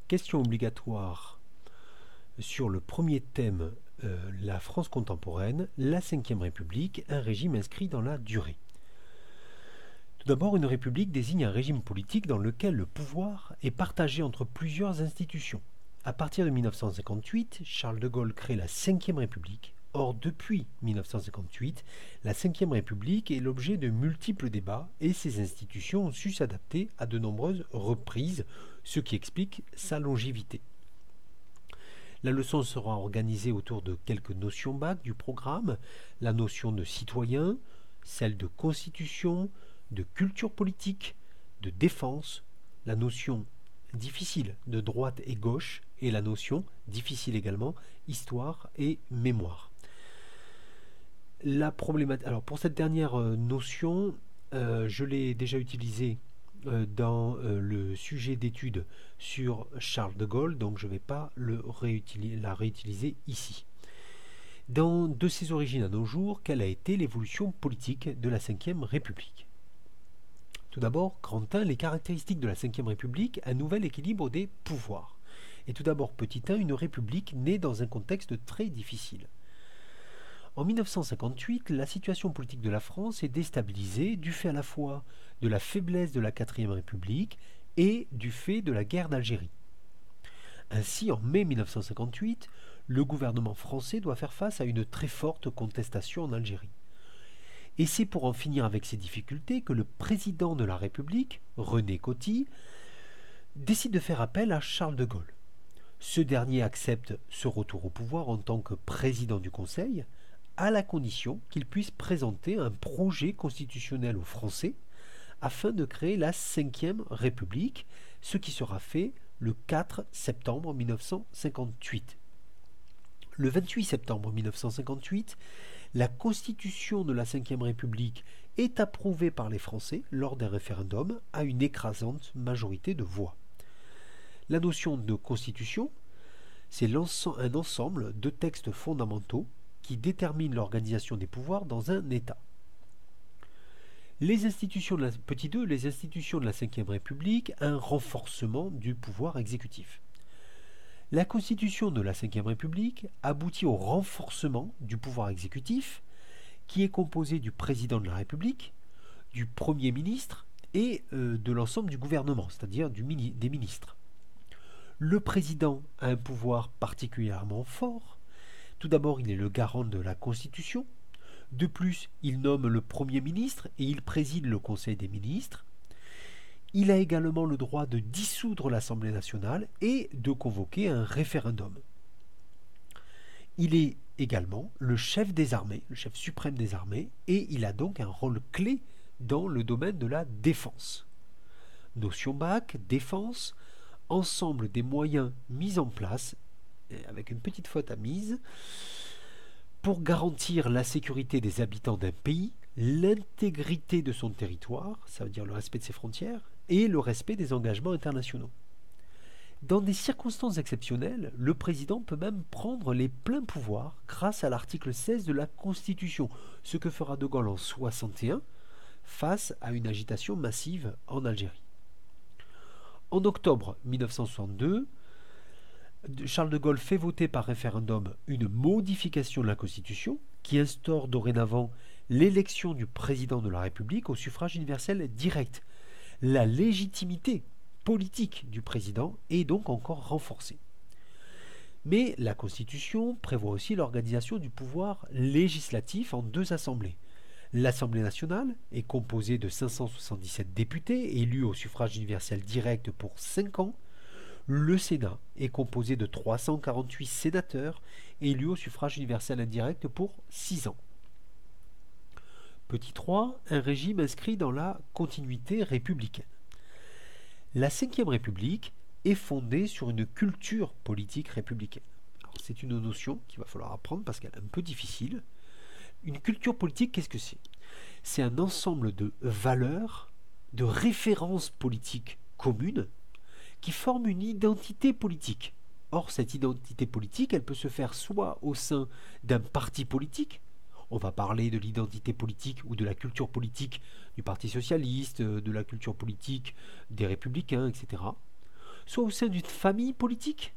Question obligatoire sur le premier thème, la France contemporaine, la Ve République, un régime inscrit dans la durée. Tout d'abord, une république désigne un régime politique dans lequel le pouvoir est partagé entre plusieurs institutions. À partir de 1958, Charles de Gaulle crée la Ve République. Or, depuis 1958, la Ve République est l'objet de multiples débats et ses institutions ont su s'adapter à de nombreuses reprises, ce qui explique sa longévité. La leçon sera organisée autour de quelques notions bac du programme, la notion de citoyen, celle de constitution, de culture politique, de défense, la notion difficile de droite et gauche et la notion difficile également, histoire et mémoire. Alors pour cette dernière notion, je l'ai déjà utilisée dans le sujet d'étude sur Charles de Gaulle, donc je ne vais pas la réutiliser ici. De ses origines à nos jours, quelle a été l'évolution politique de la Ve République? Tout d'abord, grand 1, les caractéristiques de la Ve République, un nouvel équilibre des pouvoirs. Et tout d'abord, petit 1, une république née dans un contexte très difficile. En 1958, la situation politique de la France est déstabilisée du fait à la fois de la faiblesse de la Quatrième République et du fait de la guerre d'Algérie. Ainsi, en mai 1958, le gouvernement français doit faire face à une très forte contestation en Algérie. Et c'est pour en finir avec ces difficultés que le président de la République, René Coty, décide de faire appel à Charles de Gaulle. Ce dernier accepte ce retour au pouvoir en tant que président du Conseil, à la condition qu'il puisse présenter un projet constitutionnel aux Français afin de créer la Ve République, ce qui sera fait le 4 septembre 1958. Le 28 septembre 1958, la constitution de la Ve République est approuvée par les Français lors d'un référendum à une écrasante majorité de voix. La notion de constitution, c'est un ensemble de textes fondamentaux qui déterminent l'organisation des pouvoirs dans un État. Les institutions de la Ve République, un renforcement du pouvoir exécutif. La constitution de la Ve République aboutit au renforcement du pouvoir exécutif qui est composé du président de la République, du Premier ministre et de l'ensemble du gouvernement, c'est-à-dire des ministres. Le président a un pouvoir particulièrement fort. Tout d'abord, il est le garant de la Constitution. De plus, il nomme le Premier ministre et il préside le Conseil des ministres. Il a également le droit de dissoudre l'Assemblée nationale et de convoquer un référendum. Il est également le chef des armées, le chef suprême des armées, et il a donc un rôle clé dans le domaine de la défense. Notion bac, défense, ensemble des moyens mis en place, avec une petite faute à mise, pour garantir la sécurité des habitants d'un pays, l'intégrité de son territoire, ça veut dire le respect de ses frontières, et le respect des engagements internationaux. Dans des circonstances exceptionnelles, le président peut même prendre les pleins pouvoirs grâce à l'article 16 de la Constitution, ce que fera de Gaulle en 1961 face à une agitation massive en Algérie. En octobre 1962, Charles de Gaulle fait voter par référendum une modification de la Constitution qui instaure dorénavant l'élection du président de la République au suffrage universel direct. La légitimité politique du président est donc encore renforcée. Mais la Constitution prévoit aussi l'organisation du pouvoir législatif en deux assemblées. L'Assemblée nationale est composée de 577 députés élus au suffrage universel direct pour 5 ans. Le Sénat est composé de 348 sénateurs élus au suffrage universel indirect pour 6 ans. Petit 3, un régime inscrit dans la continuité républicaine. La Ve République est fondée sur une culture politique républicaine. Alors, c'est une notion qu'il va falloir apprendre parce qu'elle est un peu difficile. Une culture politique, qu'est-ce que c'est? C'est un ensemble de valeurs, de références politiques communes qui forment une identité politique. Or, cette identité politique, elle peut se faire soit au sein d'un parti politique, on va parler de l'identité politique ou de la culture politique du Parti socialiste, de la culture politique des Républicains, etc. soit au sein d'une famille politique.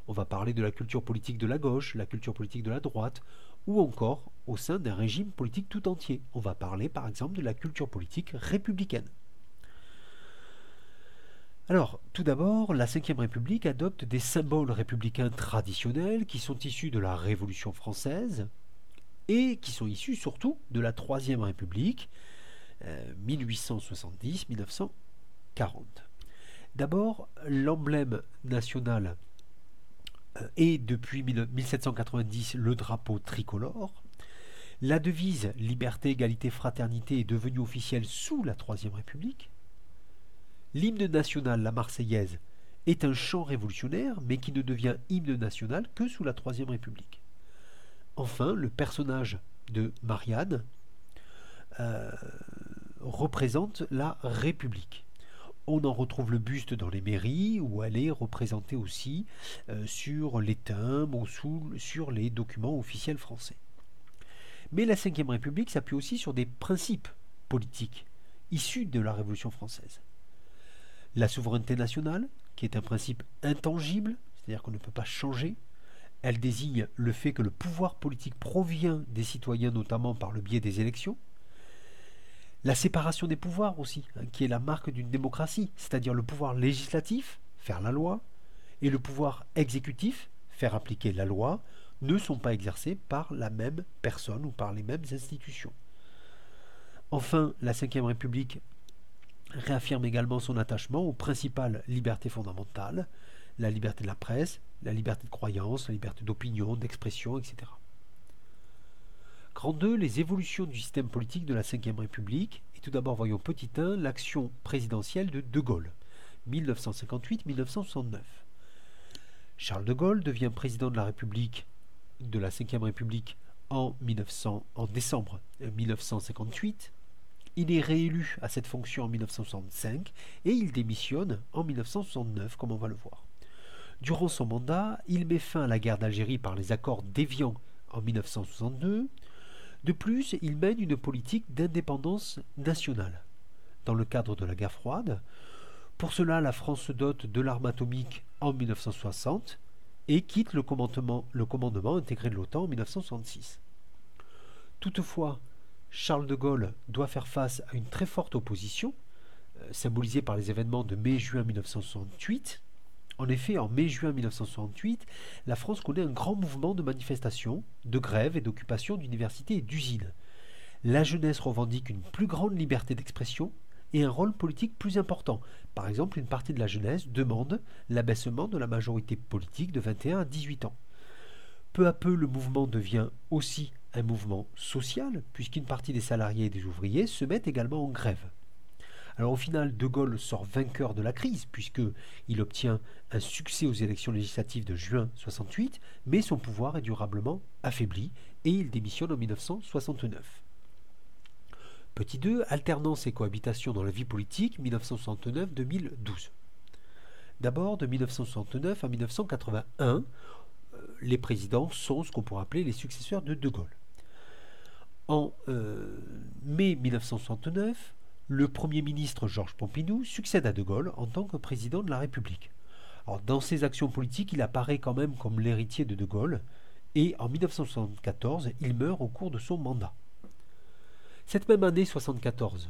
On va parler de la culture politique de la gauche, la culture politique de la droite, ou encore au sein d'un régime politique tout entier. On va parler par exemple de la culture politique républicaine. Alors, tout d'abord, la Ve République adopte des symboles républicains traditionnels qui sont issus de la Révolution française et qui sont issus surtout de la Troisième République, 1870-1940. D'abord, l'emblème national est depuis 1790 le drapeau tricolore. La devise liberté, égalité, fraternité est devenue officielle sous la Troisième République. L'hymne national, la Marseillaise, est un chant révolutionnaire, mais qui ne devient hymne national que sous la Troisième République. Enfin, le personnage de Marianne représente la République. On en retrouve le buste dans les mairies, où elle est représentée aussi sur les timbres ou sur les documents officiels français. Mais la Ve République s'appuie aussi sur des principes politiques issus de la Révolution française. La souveraineté nationale, qui est un principe intangible, c'est-à-dire qu'on ne peut pas changer. Elle désigne le fait que le pouvoir politique provient des citoyens, notamment par le biais des élections. La séparation des pouvoirs aussi, qui est la marque d'une démocratie, c'est-à-dire le pouvoir législatif, faire la loi, et le pouvoir exécutif, faire appliquer la loi, ne sont pas exercés par la même personne ou par les mêmes institutions. Enfin, la Ve République réaffirme également son attachement aux principales libertés fondamentales, la liberté de la presse, la liberté de croyance, la liberté d'opinion, d'expression, etc. Grand 2, les évolutions du système politique de la Ve République. Et tout d'abord, voyons petit 1, l'action présidentielle de De Gaulle, 1958-1969. Charles de Gaulle devient président de la République, de la Ve République en décembre 1958. Il est réélu à cette fonction en 1965 et il démissionne en 1969, comme on va le voir. Durant son mandat, il met fin à la guerre d'Algérie par les accords d'Évian en 1962. De plus, il mène une politique d'indépendance nationale dans le cadre de la guerre froide. Pour cela, la France se dote de l'arme atomique en 1960 et quitte le commandement intégré de l'OTAN en 1966. Toutefois, Charles de Gaulle doit faire face à une très forte opposition, symbolisée par les événements de mai-juin 1968. En effet, en mai-juin 1968, la France connaît un grand mouvement de manifestations, de grèves et d'occupation d'universités et d'usines. La jeunesse revendique une plus grande liberté d'expression et un rôle politique plus important. Par exemple, une partie de la jeunesse demande l'abaissement de la majorité politique de 21 à 18 ans. Peu à peu, le mouvement devient aussi un mouvement social, puisqu'une partie des salariés et des ouvriers se mettent également en grève. Alors au final, De Gaulle sort vainqueur de la crise, puisqu'il obtient un succès aux élections législatives de juin 68, mais son pouvoir est durablement affaibli, et il démissionne en 1969. Petit 2, alternance et cohabitation dans la vie politique, 1969-2012. D'abord, de 1969 à 1981, les présidents sont ce qu'on pourrait appeler les successeurs de De Gaulle. En mai 1969, le Premier ministre Georges Pompidou succède à De Gaulle en tant que président de la République. Alors, dans ses actions politiques, il apparaît quand même comme l'héritier de Gaulle, et en 1974, il meurt au cours de son mandat. Cette même année 1974,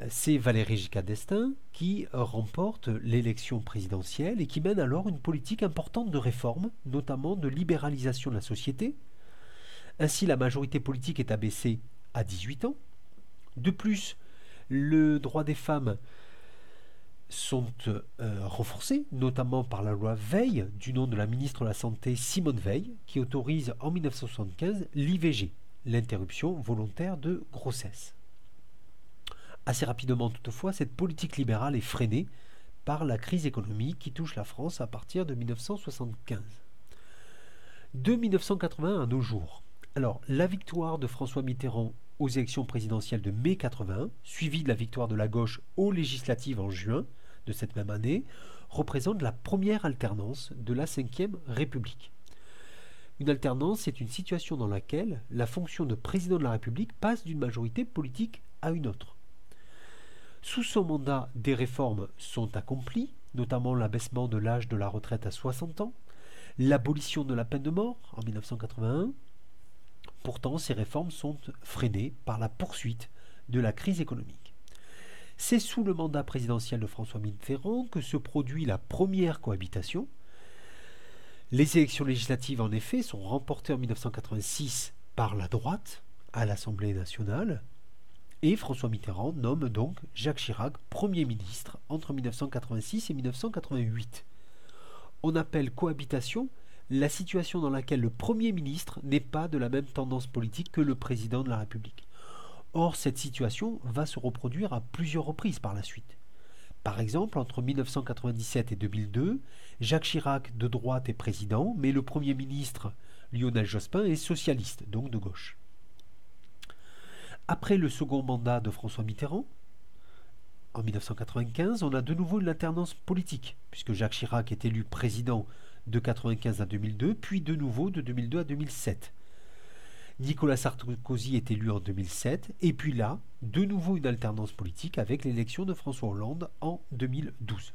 c'est Valéry Giscard d'Estaing qui remporte l'élection présidentielle et qui mène alors une politique importante de réforme, notamment de libéralisation de la société. Ainsi, la majorité politique est abaissée à 18 ans. De plus, le droit des femmes sont renforcés, notamment par la loi Veil, du nom de la ministre de la Santé Simone Veil, qui autorise en 1975 l'IVG, l'interruption volontaire de grossesse. Assez rapidement toutefois, cette politique libérale est freinée par la crise économique qui touche la France à partir de 1975. De 1981 à nos jours, alors la victoire de François Mitterrand aux élections présidentielles de mai 81, suivie de la victoire de la gauche aux législatives en juin de cette même année, représente la première alternance de la Ve République. Une alternance, c'est une situation dans laquelle la fonction de président de la République passe d'une majorité politique à une autre. Sous son mandat, des réformes sont accomplies, notamment l'abaissement de l'âge de la retraite à 60 ans, l'abolition de la peine de mort en 1981. Pourtant, ces réformes sont freinées par la poursuite de la crise économique. C'est sous le mandat présidentiel de François Mitterrand que se produit la première cohabitation. Les élections législatives, en effet, sont remportées en 1986 par la droite à l'Assemblée nationale, et François Mitterrand nomme donc Jacques Chirac Premier ministre entre 1986 et 1988. On appelle cohabitation la situation dans laquelle le Premier ministre n'est pas de la même tendance politique que le président de la République. Or, cette situation va se reproduire à plusieurs reprises par la suite. Par exemple, entre 1997 et 2002, Jacques Chirac, de droite, est président, mais le Premier ministre Lionel Jospin est socialiste, donc de gauche. Après le second mandat de François Mitterrand, en 1995, on a de nouveau une alternance politique, puisque Jacques Chirac est élu président de 1995 à 2002, puis de nouveau de 2002 à 2007. Nicolas Sarkozy est élu en 2007, et puis là, de nouveau une alternance politique avec l'élection de François Hollande en 2012.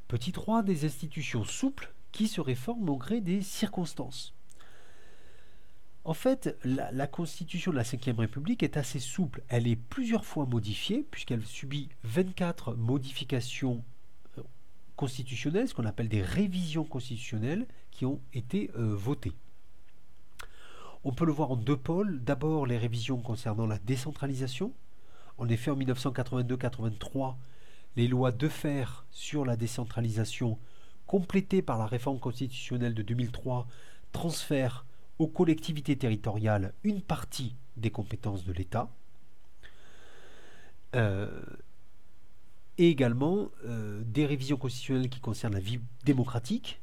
Petit 3, des institutions souples qui se réforment au gré des circonstances. En fait, la constitution de la Ve République est assez souple. Elle est plusieurs fois modifiée, puisqu'elle subit 24 modifications constitutionnelles, ce qu'on appelle des révisions constitutionnelles, qui ont été votées. On peut le voir en deux pôles. D'abord, les révisions concernant la décentralisation. En effet, en 1982-83, les lois Defferre sur la décentralisation, complétées par la réforme constitutionnelle de 2003, transfèrent aux collectivités territoriales une partie des compétences de l'État. Et également des révisions constitutionnelles qui concernent la vie démocratique.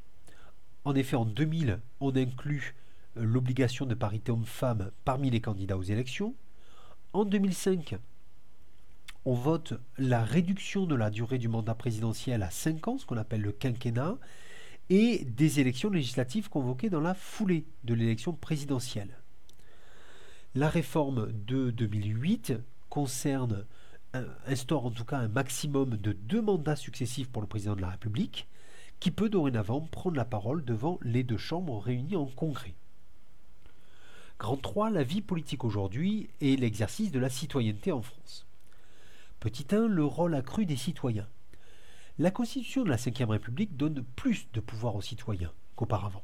En effet, en 2000, on inclut l'obligation de parité homme-femme parmi les candidats aux élections. En 2005, on vote la réduction de la durée du mandat présidentiel à 5 ans, ce qu'on appelle le quinquennat, et des élections législatives convoquées dans la foulée de l'élection présidentielle. La réforme de 2008 instaure en tout cas un maximum de 2 mandats successifs pour le président de la République, qui peut dorénavant prendre la parole devant les 2 chambres réunies en congrès. Grand 3, la vie politique aujourd'hui et l'exercice de la citoyenneté en France. Petit 1, le rôle accru des citoyens. La Constitution de la Ve République donne plus de pouvoir aux citoyens qu'auparavant.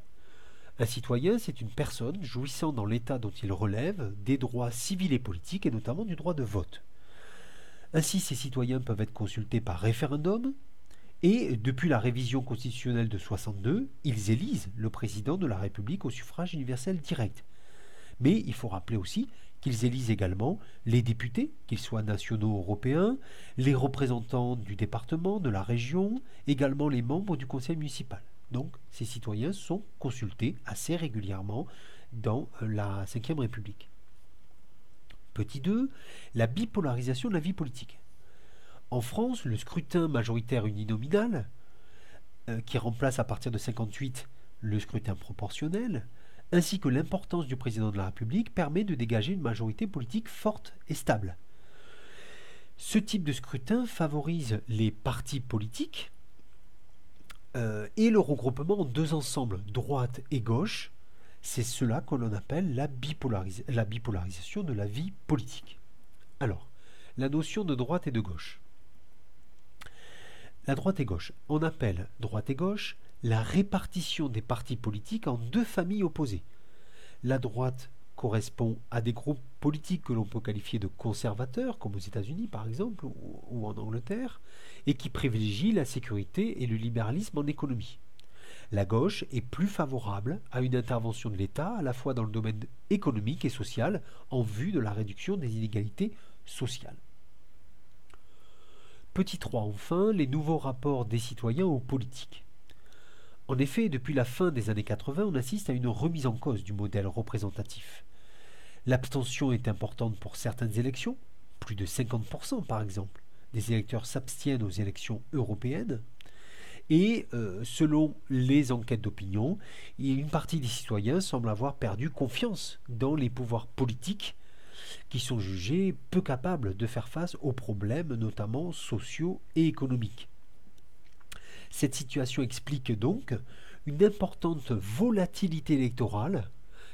Un citoyen, c'est une personne jouissant dans l'État dont il relève des droits civils et politiques, et notamment du droit de vote. Ainsi, ces citoyens peuvent être consultés par référendum, et depuis la révision constitutionnelle de 1962, ils élisent le président de la République au suffrage universel direct. Mais il faut rappeler aussi qu'ils élisent également les députés, qu'ils soient nationaux ou européens, les représentants du département, de la région, également les membres du conseil municipal. Donc ces citoyens sont consultés assez régulièrement dans la Ve République. Petit 2, la bipolarisation de la vie politique. En France, le scrutin majoritaire uninominal, qui remplace à partir de 1958 le scrutin proportionnel, ainsi que l'importance du président de la République, permet de dégager une majorité politique forte et stable. Ce type de scrutin favorise les partis politiques et le regroupement en 2 ensembles, droite et gauche. C'est cela que l'on appelle la bipolarisation de la vie politique. Alors, la notion de droite et de gauche. La droite et gauche. On appelle droite et gauche la répartition des partis politiques en 2 familles opposées. La droite correspond à des groupes politiques que l'on peut qualifier de conservateurs, comme aux États-Unis par exemple, ou en Angleterre, et qui privilégient la sécurité et le libéralisme en économie. La gauche est plus favorable à une intervention de l'État, à la fois dans le domaine économique et social, en vue de la réduction des inégalités sociales. Petit 3, enfin, les nouveaux rapports des citoyens aux politiques. En effet, depuis la fin des années 80, on assiste à une remise en cause du modèle représentatif. L'abstention est importante pour certaines élections, plus de 50% par exemple. Des électeurs s'abstiennent aux élections européennes. Et selon les enquêtes d'opinion, une partie des citoyens semble avoir perdu confiance dans les pouvoirs politiques qui sont jugés peu capables de faire face aux problèmes, notamment sociaux et économiques. Cette situation explique donc une importante volatilité électorale,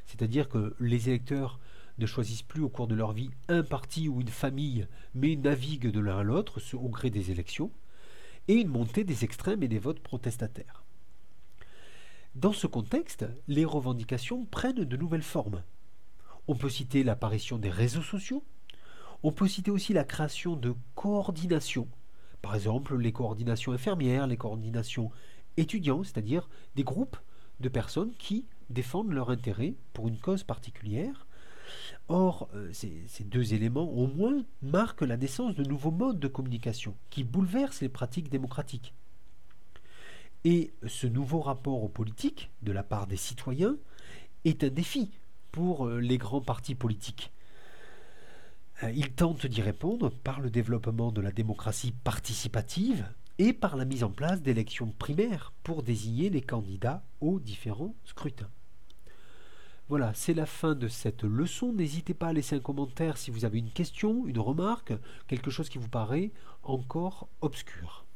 c'est-à-dire que les électeurs ne choisissent plus au cours de leur vie un parti ou une famille, mais naviguent de l'un à l'autre au gré des élections, et une montée des extrêmes et des votes protestataires. Dans ce contexte, les revendications prennent de nouvelles formes. On peut citer l'apparition des réseaux sociaux, on peut citer aussi la création de coordinations, par exemple les coordinations infirmières, les coordinations étudiants, c'est-à-dire des groupes de personnes qui défendent leur intérêt pour une cause particulière. Or, ces deux éléments au moins marquent la naissance de nouveaux modes de communication qui bouleversent les pratiques démocratiques. Et ce nouveau rapport aux politiques de la part des citoyens est un défi pour les grands partis politiques. Ils tentent d'y répondre par le développement de la démocratie participative et par la mise en place d'élections primaires pour désigner les candidats aux différents scrutins. Voilà, c'est la fin de cette leçon. N'hésitez pas à laisser un commentaire si vous avez une question, une remarque, quelque chose qui vous paraît encore obscur.